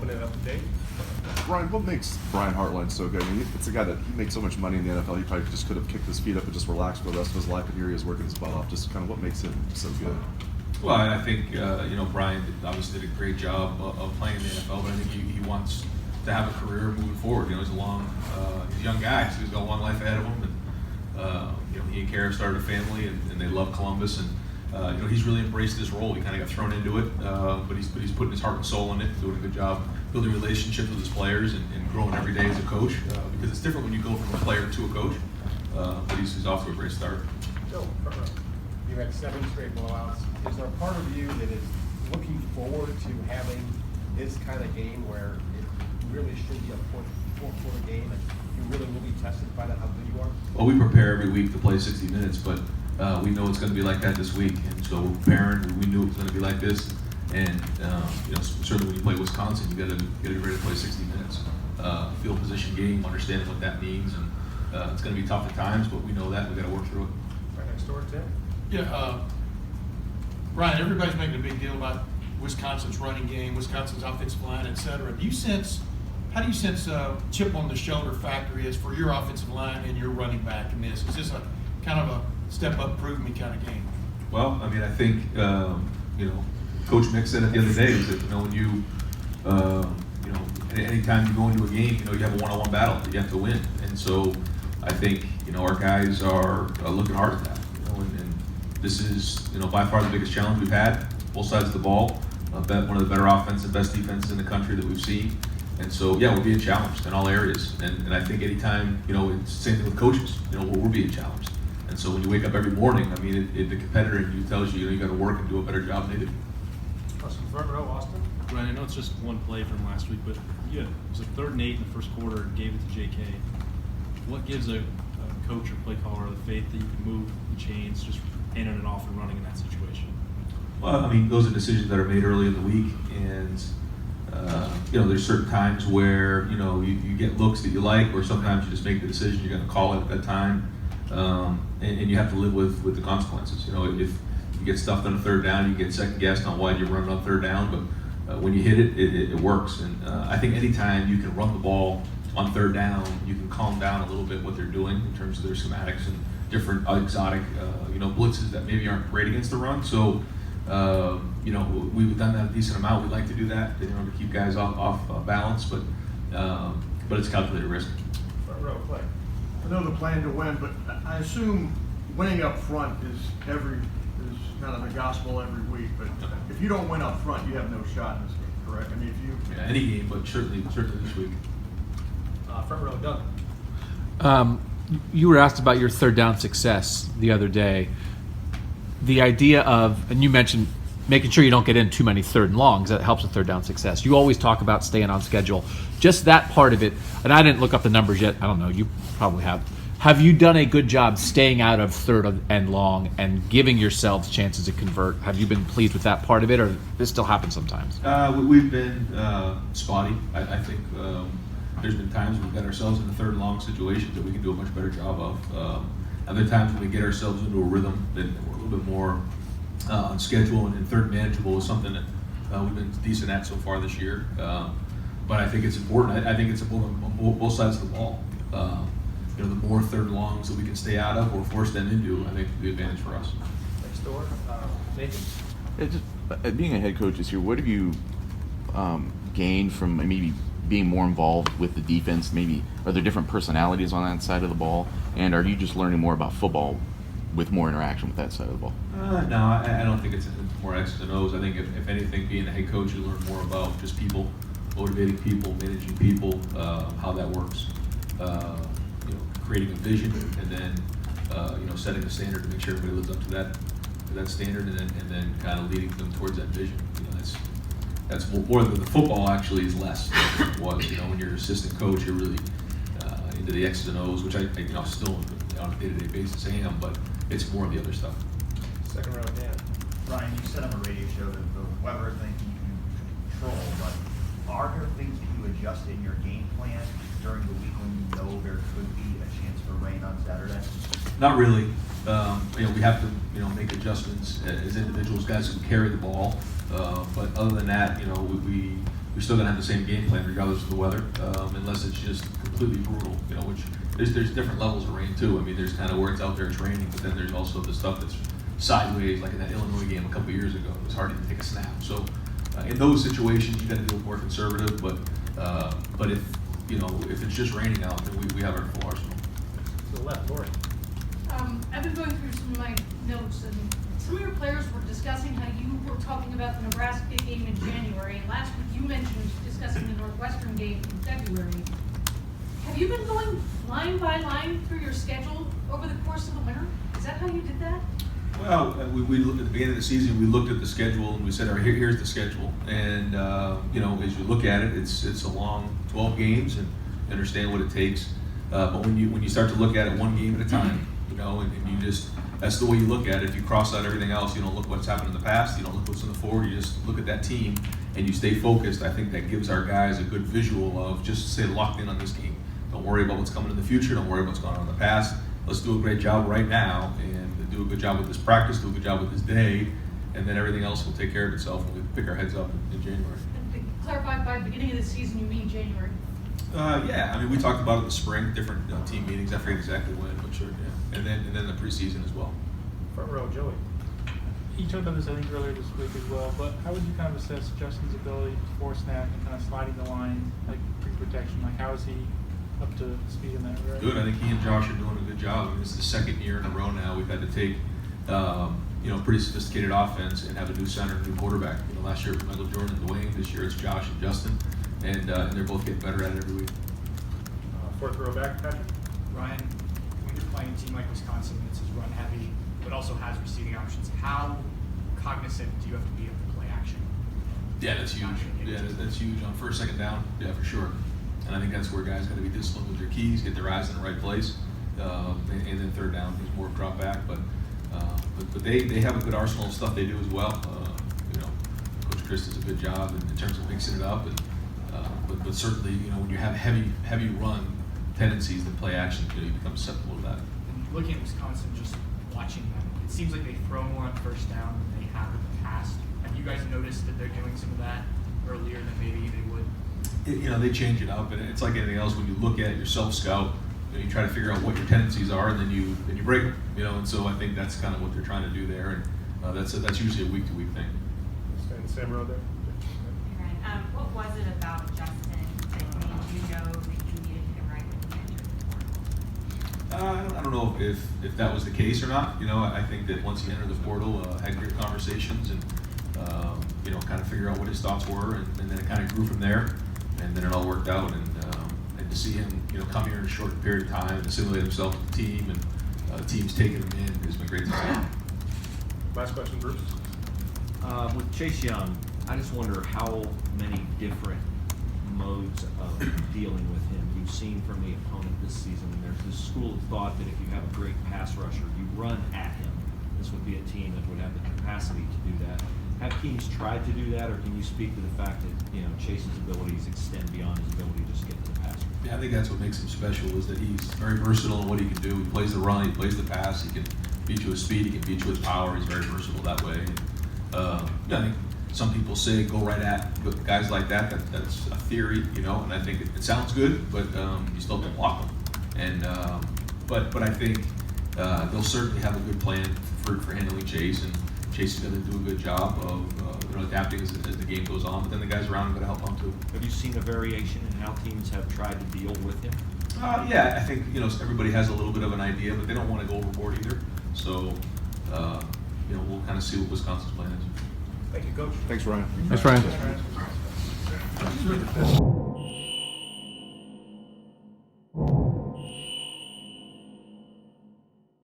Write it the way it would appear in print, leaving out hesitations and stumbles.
open it up to Dave. Brian, what makes Brian Hartline so good? I mean, it's a guy that he makes so much money in the NFL. He probably just could have kicked his feet up and just relaxed for the rest of his life, and here he is working his butt off. Just kind of what makes him so good. Well, I think Brian obviously did a great job of playing in the NFL, but I think he wants to have a career moving forward. He's a young guy, so he's got one life ahead of him, and he and Kara started a family, and they love Columbus, and he's really embraced this role. He kind of got thrown into it, but he's putting his heart and soul in it, doing a good job building relationships with his players and growing every day as a coach, because it's different when you go from a player to a coach. But he's off to a great start. Joe, you've had 7 straight blowouts. Is there a part of you that is looking forward to having this kind of game where it really should be a fourth-quarter game and you really will be tested by how good you are? Well, we prepare every week to play 60 minutes, but we know it's going to be like that this week, and so we're preparing. We knew it was going to be like this, and certainly when you play Wisconsin, you got to get ready to play 60 minutes. Field position game, understanding what that means, and it's going to be tough at times, but we know that we got to work through it. Right next door, Tim. Yeah, Brian, everybody's making a big deal about Wisconsin's running game, Wisconsin's offensive line, et cetera. How do you sense chip on the shoulder factor is for your offensive line and your running back in this? Is this a kind of a step up, prove me kind of game? Well, I mean, I think Coach Mick said it the other day, is that when you anytime you go into a game, you have a one-on-one battle that you have to win, and so I think our guys are looking hard at that. And this is by far the biggest challenge we've had, both sides of the ball. One of the better offense and best defenses in the country that we've seen. And so, yeah, we're being challenged in all areas. And I think anytime, it's the same thing with coaches, we're being challenged. And so when you wake up every morning, I mean, the competitor in you tells you, you got to work and do a better job than they do. Front row, Austin. Ryan, I know it's just one play from last week, but it was a 3rd and 8 in the first quarter and gave it to JK. What gives a coach or play caller the faith that you can move the chains, just handing it off and running in that situation? Well, I mean, those are decisions that are made early in the week, and there's certain times where you get looks that you like, or sometimes you just make the decision you're going to call it at that time, and you have to live with the consequences. If you get stuffed on a 3rd down, you get second guessed on why you're running on 3rd down, but when you hit it works. And I think anytime you can run the ball on 3rd down, you can calm down a little bit what they're doing in terms of their schematics and different exotic blitzes that maybe aren't great against the run. So we've done that a decent amount. We like to do that to keep guys off balance, but it's calculated risk. Front row, Clay. I know the plan to win, but I assume winning up front is kind of the gospel every week. But if you don't win up front, you have no shot in this game, correct? I mean, if you any game, but certainly this week. Front row, Doug. You were asked about your 3rd down success the other day. The idea of, and you mentioned making sure you don't get in too many 3rd and longs, that helps with 3rd down success. You always talk about staying on schedule. Just that part of it, and I didn't look up the numbers yet. I don't know, you probably have. Have you done a good job staying out of 3rd and long and giving yourselves chances to convert? Have you been pleased with that part of it, or this still happens sometimes? We've been spotty. I think there's been times we've got ourselves in the 3rd and long situations that we can do a much better job of. Other times when we get ourselves into a rhythm, then we're a little bit more on schedule, and 3rd manageable is something that we've been decent at so far this year. But I think it's important. I think it's important on both sides of the ball. The more 3rd longs that we can stay out of or force them into, I think the advantage for us. Next door, Nathan. Being a head coach this year, what have you gained from maybe being more involved with the defense? Maybe are there different personalities on that side of the ball, and are you just learning more about football with more interaction with that side of the ball? No, I don't think it's more X's and O's. I think if anything, being a head coach, you learn more about just people, motivating people, managing people, how that works. Creating a vision, and then setting a standard to make sure everybody lives up to that standard, and then kind of leading them towards that vision. That's more than the football actually is less than it was. When you're an assistant coach, you're really into the X's and O's, which I still on a day-to-day basis am, but it's more of the other stuff. Second row, Dan. Ryan, you said on the radio show that the weather is thing you can control, but are there things that you adjust in your game plan during the week when you know there could be a chance for rain on Saturday? Not really. We have to make adjustments as individuals, guys who carry the ball. But other than that, we you're still gonna have the same game plan regardless of the weather, unless it's just completely brutal, you know, which there's different levels of rain too. I mean, there's kind of where it's out there, it's raining, but then there's also the stuff that's sideways, like in that Illinois game a couple years ago. It was hard to take a snap. So in those situations, you got to be more conservative. But if if it's just raining out, then we have our full arsenal. To the left, Lori. I've been going through some of my notes, and some of your players were discussing how you were talking about the Nebraska game in January, and last week you mentioned discussing the Northwestern game in February. Have you been going line by line through your schedule over the course of the winter? Is that how you did that? Well, we looked at the beginning of the season. We looked at the schedule and we said, "All right, here's the schedule." And as you look at it, it's a long 12 games, and you understand what it takes. But when you start to look at it one game at a time, and you just that's the way you look at it. If you cross out everything else, you don't look what's happened in the past. You don't look what's in the forward. You just look at that team and you stay focused. I think that gives our guys a good visual of just stay locked in on this game. Don't worry about what's coming in the future. Don't worry about what's going on in the past. Let's do a great job right now and do a good job with this practice, do a good job with this day, and then everything else will take care of itself when we pick our heads up in January. And to clarify, by the beginning of the season, you mean January? Yeah, I mean, we talked about it in the spring, different team meetings. I forget exactly when, but sure, yeah. And then the preseason as well. Front row, Joey. You talked about this, I think, earlier this week as well, but how would you kind of assess Justin's ability before snap and kind of sliding the line, like pre-protection? Like, how is he up to speed in that regard? Good. I think he and Josh are doing a good job. I mean, this is the second year in a row now we've had to take, pretty sophisticated offense and have a new center, new quarterback. Last year it was Michael Jordan and Dwayne. This year it's Josh and Justin, and they're both getting better at it every week. Fourth row back, Patrick. Ryan, when you're playing a team like Wisconsin that's run heavy, but also has receiving options, how cognizant do you have to be of the play action? Yeah, that's huge. Yeah, that's huge on first, second down. Yeah, for sure. And I think that's where guys got to be disciplined with their keys, get their eyes in the right place, and then third down is more drop back. But they have a good arsenal of stuff they do as well. Coach Chris does a good job in terms of mixing it up. And but certainly, when you have heavy run tendencies, the play action, you become susceptible to that. And looking at Wisconsin, just watching them, it seems like they throw more on first down than they have in the past. Have you guys noticed that they're doing some of that earlier than maybe they would? They change it up, and it's like anything else. When you look at your self-scout, you try to figure out what your tendencies are, and then you break them. And so I think that's kind of what they're trying to do there, and that's usually a week-to-week thing. Stand same row there. Right. What was it about Justin that made you know that you needed him right when he entered the portal? I don't know if that was the case or not. I think that once he entered the portal, had great conversations and kind of figure out what his thoughts were, and then it kind of grew from there. And then it all worked out, and to see him, come here in a short period of time and assimilate himself with the team, and the team's taking him in, has been great to see. Last question, Bruce. With Chase Young, I just wonder how many different modes of dealing with him you've seen from the opponent this season. And there's this school of thought that if you have a great pass rusher, you run at him. This would be a team that would have the capacity to do that. Have teams tried to do that, or can you speak to the fact that Chase's abilities extend beyond his ability to just get to the passer? Yeah, I think that's what makes him special, is that he's very versatile in what he can do. He plays the run, he plays the pass, he can beat you with speed, he can beat you with power. He's very versatile that way. And, I think some people say go right at guys like that. That's a theory, and I think it sounds good, but you still have to block them. And but I think they'll certainly have a good plan for handling Chase, and Chase is going to do a good job of adapting as the game goes on. But then the guys around him are going to help him too. Have you seen a variation in how teams have tried to deal with him? Yeah, I think everybody has a little bit of an idea, but they don't want to go overboard either. So we'll kind of see what Wisconsin's plan is. Thank you, Coach. Thanks, Ryan. Thanks, Ryan. Ryan.